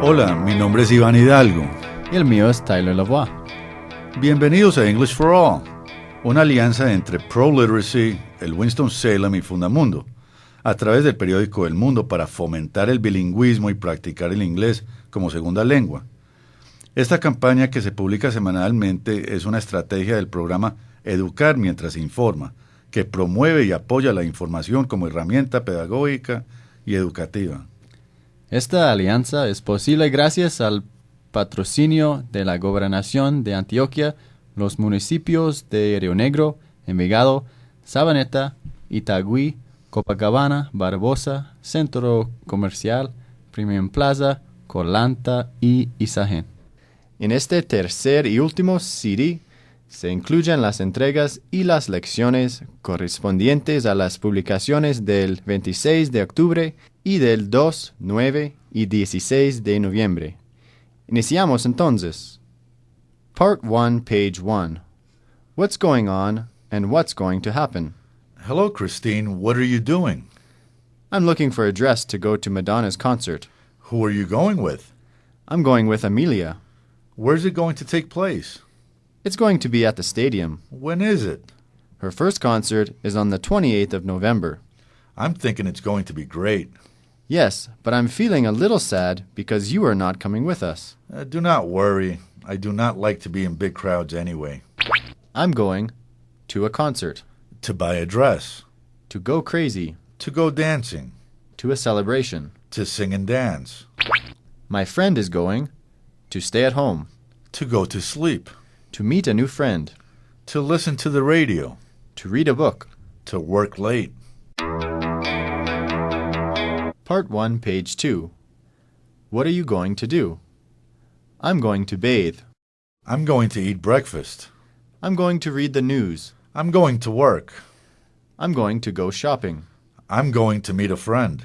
Hola, mi nombre es Iván Hidalgo. Y el mío es Tyler Lavoie. Bienvenidos a English for All, una alianza entre ProLiteracy, el Winston-Salem y Fundamundo, a través del periódico El Mundo para fomentar el bilingüismo y practicar el inglés como segunda lengua. Esta campaña, que se publica semanalmente, es una estrategia del programa Educar mientras se informa, que promueve y apoya la información como herramienta pedagógica y educativa. Esta alianza es posible gracias al patrocinio de la Gobernación de Antioquia, los municipios de Río Negro, Envigado, Sabaneta, Itagüí, Copacabana, Barbosa, Centro Comercial, Premium Plaza, Colanta y Isagen. En este tercer y último CD se incluyen las entregas y las lecciones correspondientes a las publicaciones del 26 de octubre y del 2, 9 y 16 de noviembre. Iniciamos entonces. Part 1, Page 1. What's going on and what's going to happen? Hello, Christine. What are you doing? I'm looking for a dress to go to Madonna's concert. Who are you going with? I'm going with Amelia. Where's it going to take place? It's going to be at the stadium. When is it? Her first concert is on the 28th of November. I'm thinking it's going to be great. Yes, but I'm feeling a little sad because you are not coming with us. Do not worry. I do not like to be in big crowds anyway. I'm going to a concert. To buy a dress. To go crazy. To go dancing. To a celebration. To sing and dance. My friend is going to stay at home. To go to sleep. To meet a new friend. To listen to the radio. To read a book. To work late. Part 1, Page 2. What are you going to do? I'm going to bathe. I'm going to eat breakfast. I'm going to read the news. I'm going to work. I'm going to go shopping. I'm going to meet a friend.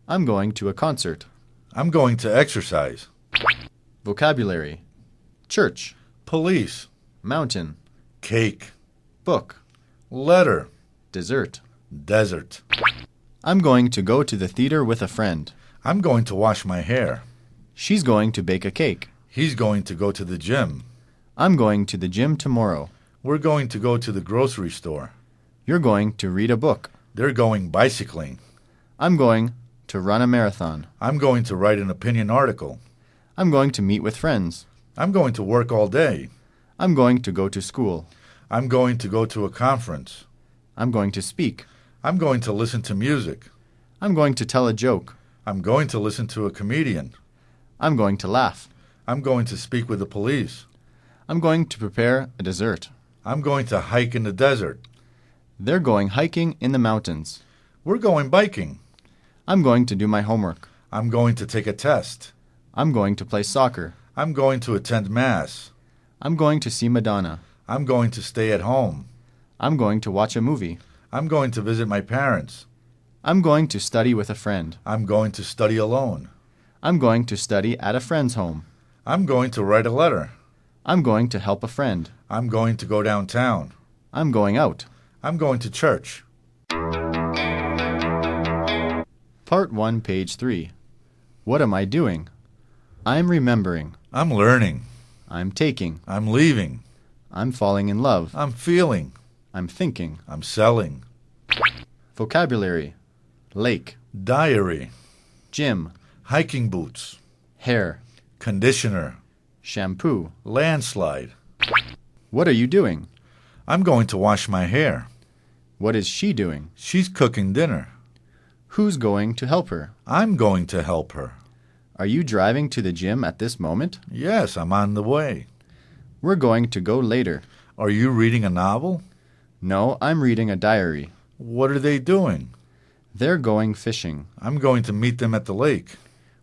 I'm going to a concert. I'm going to exercise. Vocabulary. Church. Police. Mountain. Cake. Book. Letter. Dessert. Desert. I'm going to go to the theater with a friend. I'm going to wash my hair. She's going to bake a cake. He's going to go to the gym. I'm going to the gym tomorrow. We're going to go to the grocery store. You're going to read a book. They're going bicycling. I'm going to run a marathon. I'm going to write an opinion article. I'm going to meet with friends. I'm going to work all day. I'm going to go to school. I'm going to go to a conference. I'm going to speak. I'm going to listen to music. I'm going to tell a joke. I'm going to listen to a comedian. I'm going to laugh. I'm going to speak with the police. I'm going to prepare a dessert. I'm going to hike in the desert. They're going hiking in the mountains. We're going biking. I'm going to do my homework. I'm going to take a test. I'm going to play soccer. I'm going to attend Mass. I'm going to see Madonna. I'm going to stay at home. I'm going to watch a movie. I'm going to visit my parents. I'm going to study with a friend. I'm going to study alone. I'm going to study at a friend's home. I'm going to write a letter. I'm going to help a friend. I'm going to go downtown. I'm going out. I'm going to church. Part 1, Page 3. What am I doing? I'm remembering. I'm learning. I'm taking. I'm leaving. I'm falling in love. I'm feeling. I'm thinking. I'm selling. Vocabulary. Lake. Diary. Gym. Hiking boots. Hair. Conditioner. Shampoo. Landslide. What are you doing? I'm going to wash my hair. What is she doing? She's cooking dinner. Who's going to help her? I'm going to help her. Are you driving to the gym at this moment? Yes, I'm on the way. We're going to go later. Are you reading a novel? No, I'm reading a diary. What are they doing? They're going fishing. I'm going to meet them at the lake.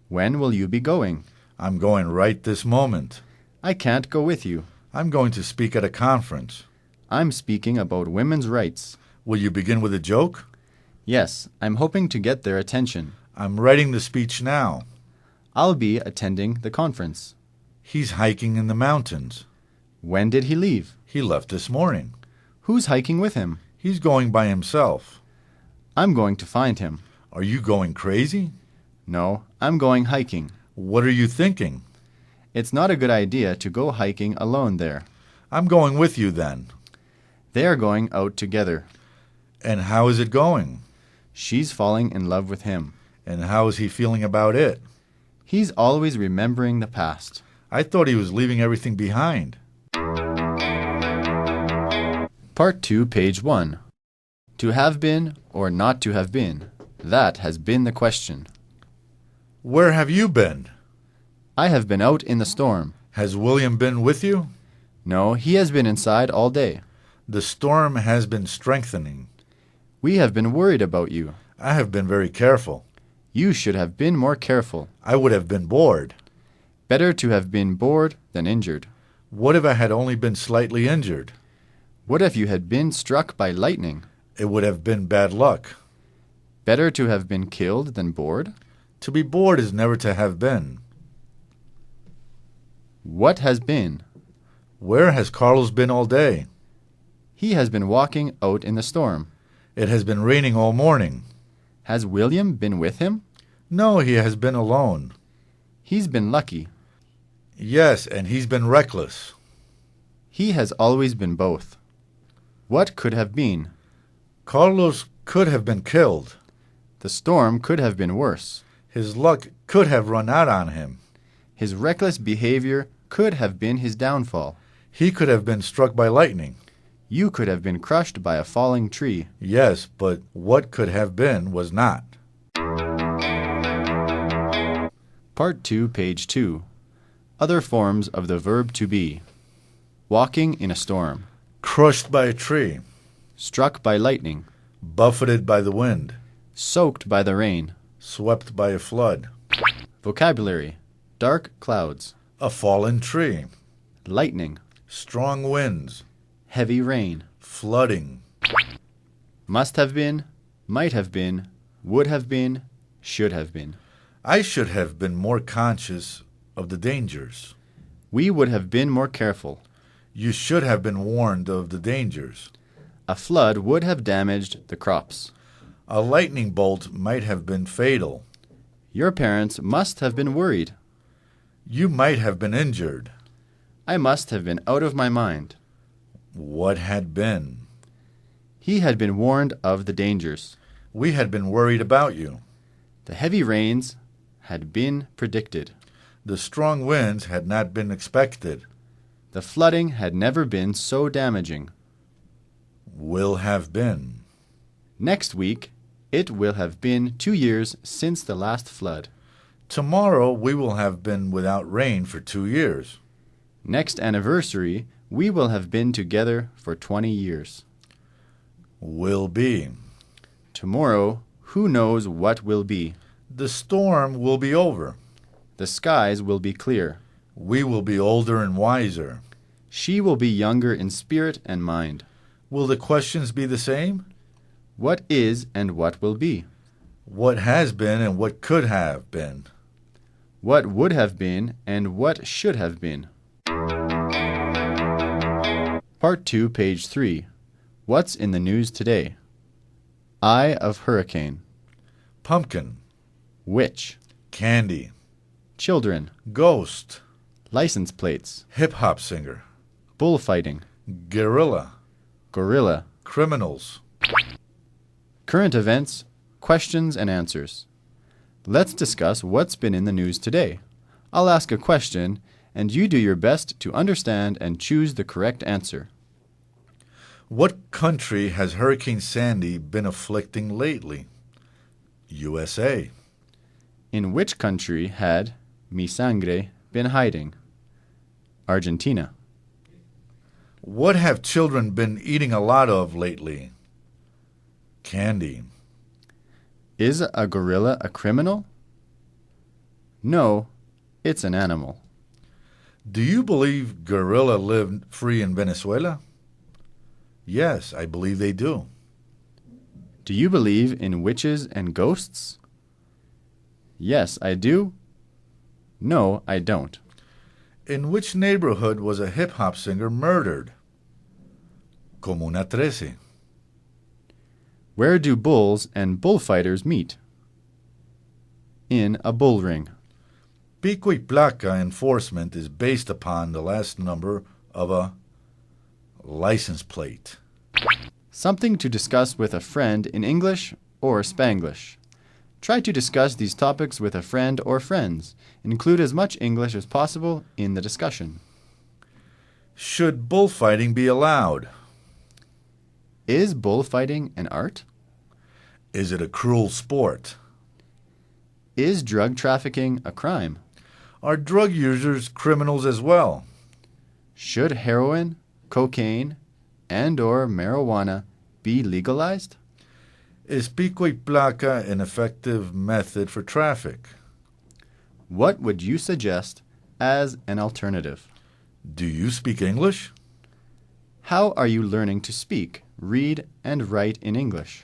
When will you be going? I'm going right this moment. I can't go with you. I'm going to speak at a conference. I'm speaking about women's rights. Will you begin with a joke? Yes, I'm hoping to get their attention. I'm writing the speech now. I'll be attending the conference. He's hiking in the mountains. When did he leave? He left this morning. Who's hiking with him? He's going by himself. I'm going to find him. Are you going crazy? No, I'm going hiking. What are you thinking? It's not a good idea to go hiking alone there. I'm going with you then. They are going out together. And how is it going? She's falling in love with him. And how is he feeling about it? He's always remembering the past. I thought he was leaving everything behind. Part 2, page 1. To have been or not to have been, that has been the question. Where have you been? I have been out in the storm. Has William been with you? No, he has been inside all day. The storm has been strengthening. We have been worried about you. I have been very careful. You should have been more careful. I would have been bored. Better to have been bored than injured. What if I had only been slightly injured? What if you had been struck by lightning? It would have been bad luck. Better to have been killed than bored? To be bored is never to have been. What has been? Where has Carlos been all day? He has been walking out in the storm. It has been raining all morning. Has William been with him? No, he has been alone. He's been lucky. Yes, and he's been reckless. He has always been both. What could have been? Carlos could have been killed. The storm could have been worse. His luck could have run out on him. His reckless behavior could have been his downfall. He could have been struck by lightning. You could have been crushed by a falling tree. Yes, but what could have been was not. Part 2, page 2. Other forms of the verb to be. Walking in a storm. Crushed by a tree. Struck by lightning. Buffeted by the wind. Soaked by the rain. Swept by a flood. Vocabulary. Dark clouds. A fallen tree. Lightning. Strong winds. Heavy rain. Flooding. Must have been. Might have been. Would have been. Should have been. I should have been more conscious of the dangers. We would have been more careful. You should have been warned of the dangers. A flood would have damaged the crops. A lightning bolt might have been fatal. Your parents must have been worried. You might have been injured. I must have been out of my mind. What had been? He had been warned of the dangers. We had been worried about you. The heavy rains had been predicted. The strong winds had not been expected. The flooding had never been so damaging. Will have been. Next week, it will have been 2 years since the last flood. Tomorrow we will have been without rain for 2 years. Next anniversary, we will have been together for 20 years. Will be. Tomorrow, who knows what will be? The storm will be over. The skies will be clear. We will be older and wiser. She will be younger in spirit and mind. Will the questions be the same? What is and what will be? What has been and what could have been? What would have been and what should have been? Part 2, page 3. What's in the news today? Eye of hurricane. Pumpkin. Witch. Candy. Children. Ghost. License plates. Hip-hop singer. Bullfighting. Guerrilla. Gorilla. Criminals. Current events, questions and answers. Let's discuss what's been in the news today. I'll ask a question, and you do your best to understand and choose the correct answer. What country has Hurricane Sandy been afflicting lately? USA. In which country had Mi Sangre been hiding? Argentina. What have children been eating a lot of lately? Candy. Is a gorilla a criminal? No, it's an animal. Do you believe gorilla live free in Venezuela? Yes, I believe they do. Do you believe in witches and ghosts? Yes, I do. No, I don't. In which neighborhood was a hip-hop singer murdered? Comuna 13. Where do bulls and bullfighters meet? in a bull ring. Pico y placa enforcement is based upon the last number of a license plate. Something to discuss with a friend in English or Spanglish. Try to discuss these topics with a friend or friends. Include as much English as possible in the discussion. Should bullfighting be allowed? Is bullfighting an art? Is it a cruel sport? Is drug trafficking a crime? Are drug users criminals as well? Should heroin, cocaine, and/or marijuana be legalized? Is pico y placa an effective method for traffic? What would you suggest as an alternative? Do you speak English? How are you learning to speak, read, and write in English?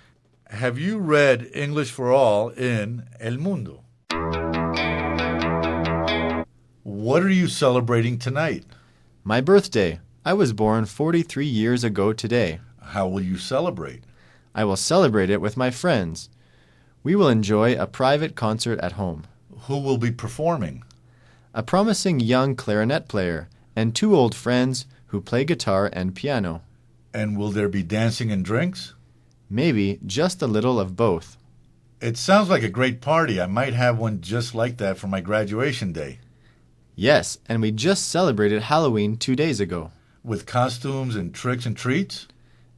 Have you read English for All in El Mundo? What are you celebrating tonight? My birthday. I was born 43 years ago today. How will you celebrate? I will celebrate it with my friends. We will enjoy a private concert at home. Who will be performing? A promising young clarinet player and 2 old friends who play guitar and piano. And will there be dancing and drinks? Maybe just a little of both. It sounds like a great party. I might have one just like that for my graduation day. Yes, and we just celebrated Halloween 2 days ago. With costumes and tricks and treats?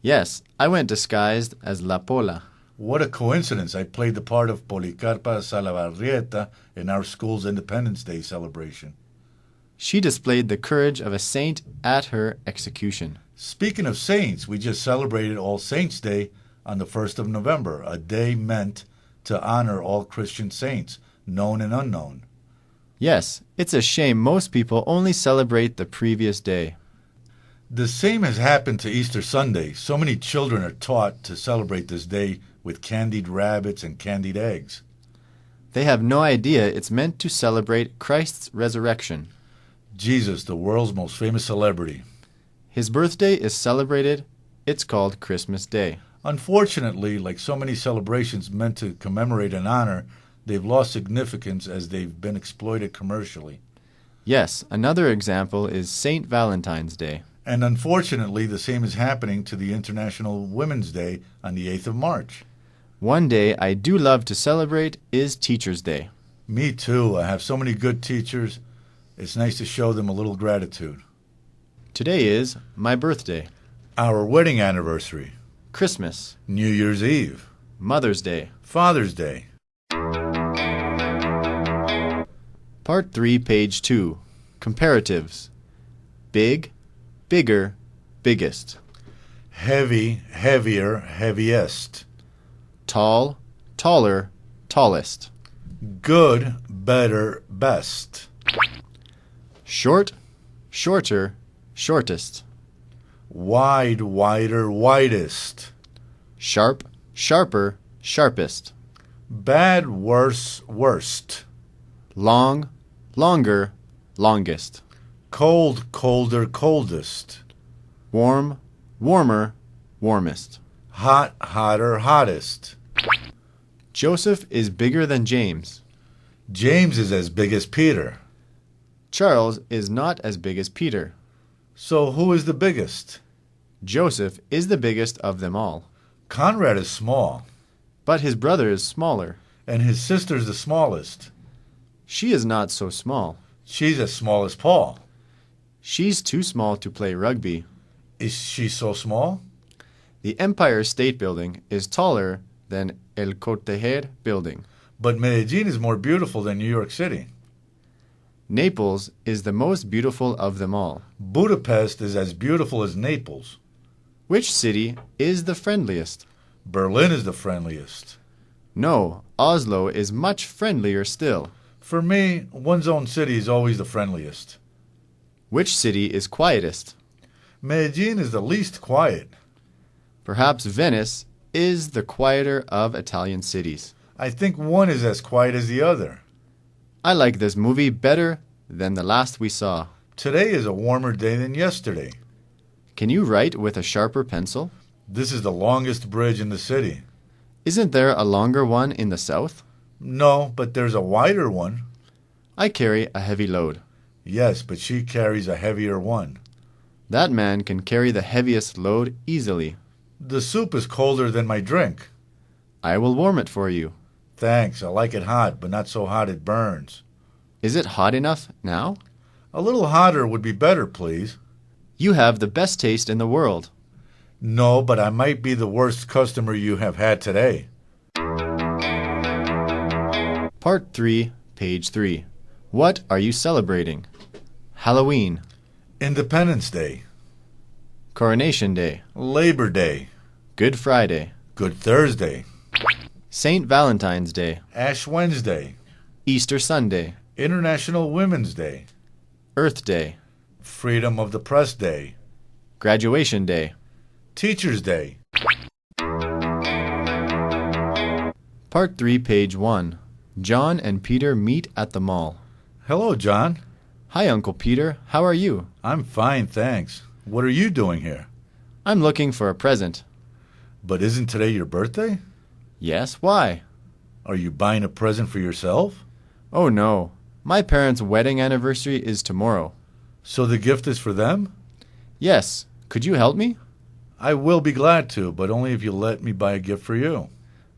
Yes, I went disguised as La Pola. What a coincidence. I played the part of Policarpa Salavarrieta in our school's Independence Day celebration. She displayed the courage of a saint at her execution. Speaking of saints, we just celebrated All Saints' Day on the 1st of November, a day meant to honor all Christian saints, known and unknown. Yes, it's a shame most people only celebrate the previous day. The same has happened to Easter Sunday. So many children are taught to celebrate this day with candied rabbits and candied eggs. They have no idea it's meant to celebrate Christ's resurrection. Jesus, the world's most famous celebrity. His birthday is celebrated. It's called Christmas Day. Unfortunately, like so many celebrations meant to commemorate and honor, they've lost significance as they've been exploited commercially. Yes, another example is St. Valentine's Day. And unfortunately, the same is happening to the International Women's Day on the 8th of March. One day I do love to celebrate is Teacher's Day. Me too. I have so many good teachers. It's nice to show them a little gratitude. Today is my birthday, Our wedding anniversary, Christmas, New Year's Eve, Mother's Day. Father's Day. Part 3, page 2. Comparatives. Big, bigger, biggest. Heavy, heavier, heaviest. Tall, taller, tallest. Good, better, best. Short, shorter, shortest. Wide, wider, widest. Sharp, sharper, sharpest. Bad, worse, worst. Long, longer, longest. Cold, colder, coldest. Warm, warmer, warmest. Hot, hotter, hottest. Joseph is bigger than James. James is as big as Peter. Charles is not as big as Peter. So who is the biggest? Joseph is the biggest of them all. Conrad is small, But his brother is smaller. and his sister's the smallest. She is not so small. She's as small as Paul. She's too small to play rugby. Is she so small? The Empire State Building is taller than El Cortejer Building. But Medellin is more beautiful than New York City. Naples is the most beautiful of them all. Budapest is as beautiful as Naples. Which city is the friendliest? Berlin is the friendliest. No, Oslo is much friendlier still. For me, one's own city is always the friendliest. Which city is quietest? Medellin is the least quiet. Perhaps Venice is the quieter of Italian cities. I think one is as quiet as the other. I like this movie better than the last we saw. Today is a warmer day than yesterday. Can you write with a sharper pencil? This is the longest bridge in the city. Isn't there a longer one in the south? No, but there's a wider one. I carry a heavy load. Yes, but she carries a heavier one. That man can carry the heaviest load easily. The soup is colder than my drink. I will warm it for you. Thanks, I like it hot, but not so hot it burns. Is it hot enough now? A little hotter would be better, please. You have the best taste in the world. No, but I might be the worst customer you have had today. Part 3, page 3. What are you celebrating? Halloween, Independence Day, Coronation Day, Labor Day, Good Friday, Good Thursday, St. Valentine's Day, Ash Wednesday, Easter Sunday, International Women's Day, Earth Day, Freedom of the Press Day, Graduation Day. Teacher's Day. Part 3, page 1. John and Peter meet at the mall. Hello, John. Hi, Uncle Peter. How are you? I'm fine, thanks. What are you doing here? I'm looking for a present. But isn't today your birthday? Yes, why? Are you buying a present for yourself? Oh, no. My parents' wedding anniversary is tomorrow. So the gift is for them? Yes. Could you help me? I will be glad to, but only if you let me buy a gift for you.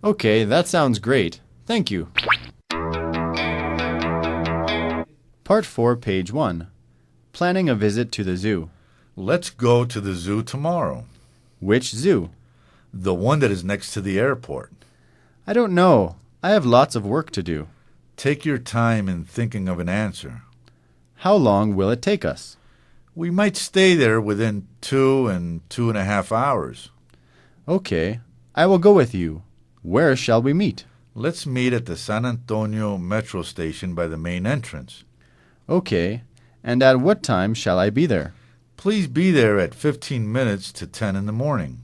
Okay, that sounds great. Thank you. Part 4, page 1. Planning a visit to the zoo. Let's go to the zoo tomorrow. Which zoo? The one that is next to the airport. I don't know. I have lots of work to do. Take your time in thinking of an answer. How long will it take us? We might stay there within 2 and 2.5 hours. Okay, I will go with you. Where shall we meet? Let's meet at the San Antonio metro station by the main entrance. Okay, and at what time shall I be there? Please be there at 15 minutes to 10 in the morning.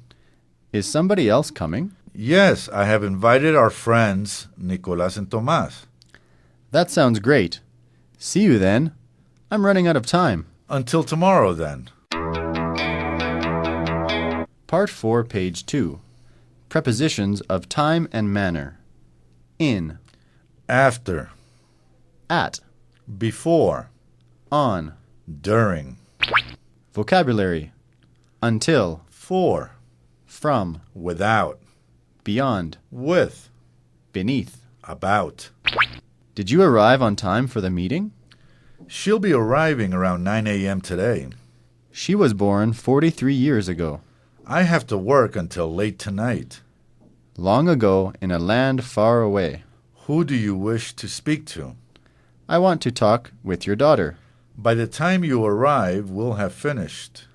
Is somebody else coming? Yes, I have invited our friends, Nicolas and Tomas. That sounds great. See you then. I'm running out of time. Until tomorrow, then. Part 4, page 2. Prepositions of time and manner. In, After, at, before, on. during, Vocabulary. Until, for, from, without, beyond, with, beneath. about. Did you arrive on time for the meeting? She'll be arriving around 9 a.m. today. She was born 43 years ago. I have to work until late tonight. Long ago in a land far away. Who do you wish to speak to? I want to talk with your daughter. By the time you arrive, we'll have finished.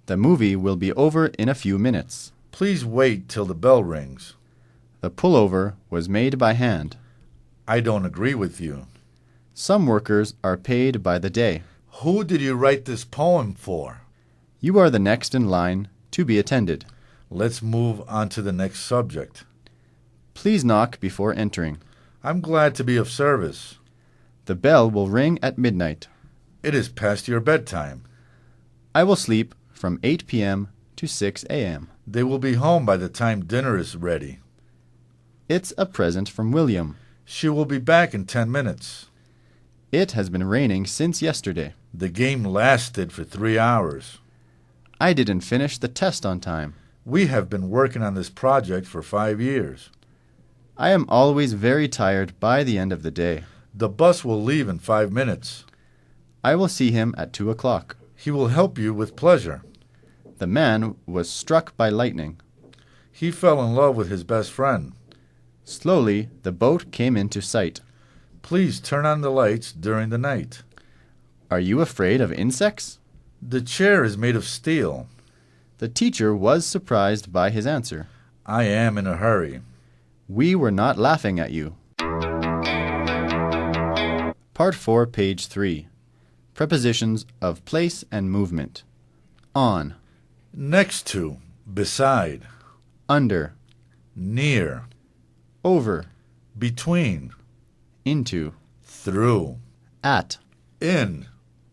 The movie will be over in a few minutes. Please wait till the bell rings. The pullover was made by hand. I don't agree with you. Some workers are paid by the day. Who did you write this poem for? You are the next in line to be attended. Let's move on to the next subject. Please knock before entering. I'm glad to be of service. The bell will ring at midnight. It is past your bedtime. I will sleep from 8 p.m. to 6 a.m. They will be home by the time dinner is ready. It's a present from William. She will be back in 10 minutes. It has been raining since yesterday. The game lasted for 3 hours. I didn't finish the test on time. We have been working on this project for 5 years. I am always very tired by the end of the day. The bus will leave in 5 minutes. I will see him at 2 o'clock. He will help you with pleasure. The man was struck by lightning. He fell in love with his best friend. Slowly, the boat came into sight. Please turn on the lights during the night. Are you afraid of insects? The chair is made of steel. The teacher was surprised by his answer. I am in a hurry. We were not laughing at you. Part 4, page 3. Prepositions of place and movement. On, Next to, beside, under, near, over, between, into, through, at, in,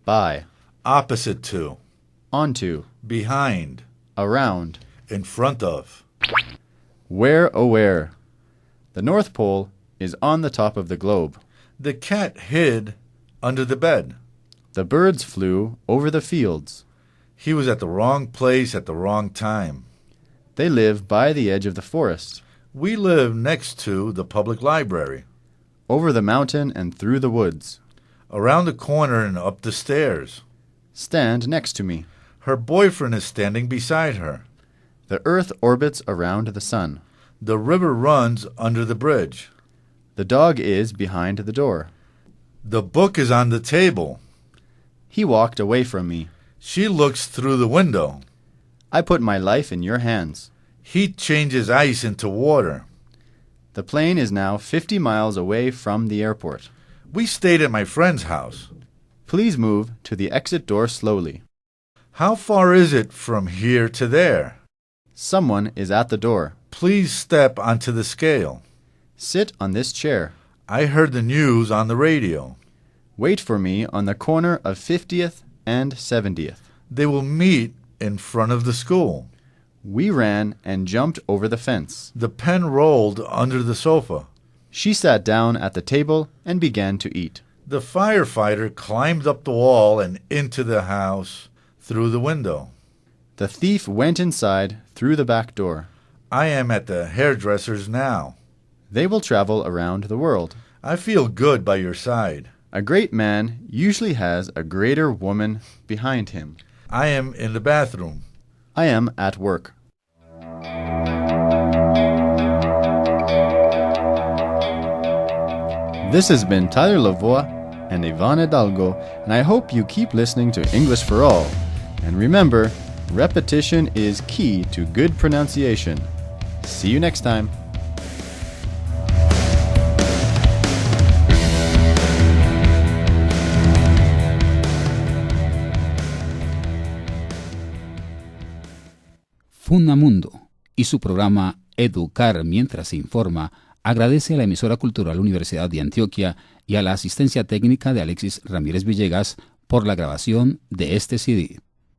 by, opposite to, onto, behind, around. in front of. Where, oh where? The North Pole is on the top of the globe. The cat hid under the bed. The birds flew over the fields. He was at the wrong place at the wrong time. They live by the edge of the forest, We live next to the public library, over the mountain and through the woods. around the corner and up the stairs. Stand next to me. Her boyfriend is standing beside her. The earth orbits around the sun. The river runs under the bridge. The dog is behind the door. The book is on the table. He walked away from me. She looks through the window. I put my life in your hands. He changes ice into water. The plane is now 50 miles away from the airport. We stayed at my friend's house. Please move to the exit door slowly. How far is it from here to there? Someone is at the door. Please step onto the scale. Sit on this chair. I heard the news on the radio. Wait for me on the corner of 50th and 70th. They will meet in front of the school. We ran and jumped over the fence. The pen rolled under the sofa. She sat down at the table and began to eat. The firefighter climbed up the wall and into the house through the window. The thief went inside through the back door. I am at the hairdresser's now. They will travel around the world. I feel good by your side. A great man usually has a greater woman behind him. I am in the bathroom. I am at work. This has been Tyler Lavoie and Ivan Hidalgo, and I hope you keep listening to English for All. And remember, repetition is key to good pronunciation. See you next time. Mundo y su programa Educar mientras se informa agradece a la emisora cultural Universidad de Antioquia y a la asistencia técnica de Alexis Ramírez Villegas por la grabación de este CD.